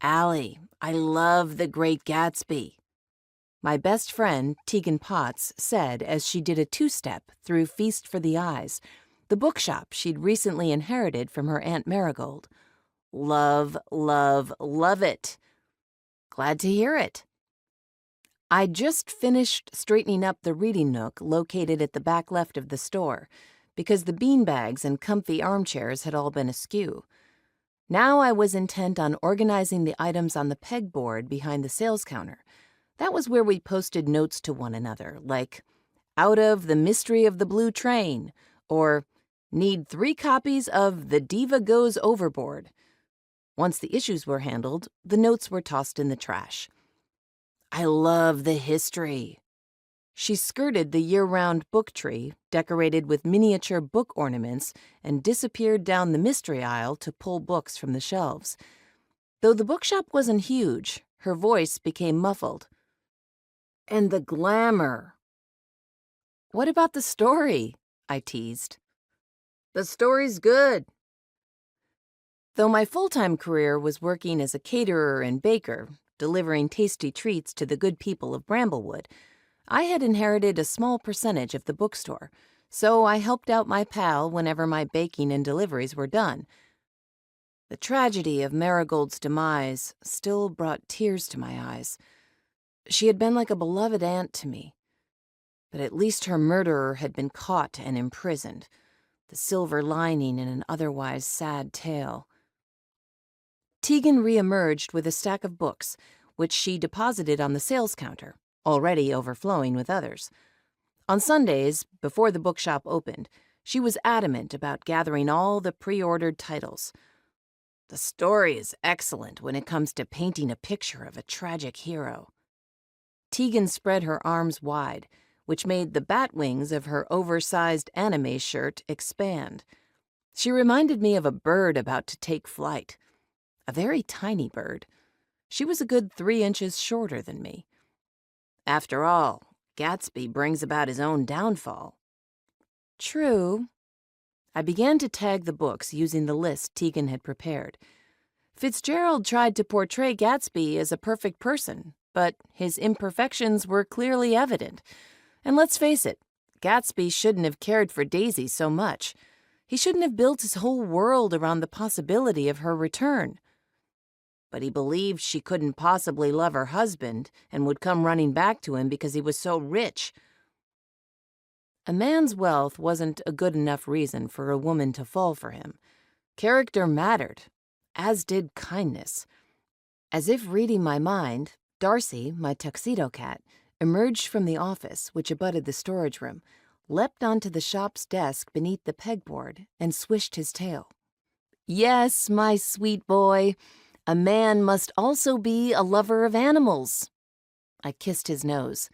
Allie, I love The Great Gatsby. My best friend, Tegan Potts, said as she did a two-step through Feast for the Eyes, the bookshop she'd recently inherited from her Aunt Marigold. Love, love, love it. Glad to hear it. I just finished straightening up the reading nook located at the back left of the store, because the beanbags and comfy armchairs had all been askew. Now I was intent on organizing the items on the pegboard behind the sales counter. That was where we posted notes to one another, like, "Out of The Mystery of the Blue Train," or "Need 3 copies of The Diva Goes Overboard." Once the issues were handled, the notes were tossed in the trash. I love the history. She skirted the year-round book tree, decorated with miniature book ornaments, and disappeared down the mystery aisle to pull books from the shelves. Though the bookshop wasn't huge, her voice became muffled. And the glamour. What about the story? I teased. The story's good. Though my full-time career was working as a caterer and baker, delivering tasty treats to the good people of Bramblewood, I had inherited a small percentage of the bookstore, so I helped out my pal whenever my baking and deliveries were done. The tragedy of Marigold's demise still brought tears to my eyes. She had been like a beloved aunt to me. But at least her murderer had been caught and imprisoned, the silver lining in an otherwise sad tale. Tegan reemerged with a stack of books, which she deposited on the sales counter, already overflowing with others. On Sundays, before the bookshop opened, she was adamant about gathering all the pre-ordered titles. The story is excellent when it comes to painting a picture of a tragic hero. Tegan spread her arms wide, which made the bat wings of her oversized anime shirt expand. She reminded me of a bird about to take flight. A very tiny bird. She was a good 3 inches shorter than me. After all, Gatsby brings about his own downfall. True. I began to tag the books using the list Tegan had prepared. Fitzgerald tried to portray Gatsby as a perfect person, but his imperfections were clearly evident. And let's face it, Gatsby shouldn't have cared for Daisy so much. He shouldn't have built his whole world around the possibility of her return. But he believed she couldn't possibly love her husband and would come running back to him because he was so rich. A man's wealth wasn't a good enough reason for a woman to fall for him. Character mattered, as did kindness. As if reading my mind, Darcy, my tuxedo cat, emerged from the office, which abutted the storage room, leapt onto the shop's desk beneath the pegboard, and swished his tail. Yes, my sweet boy, a man must also be a lover of animals. I kissed his nose.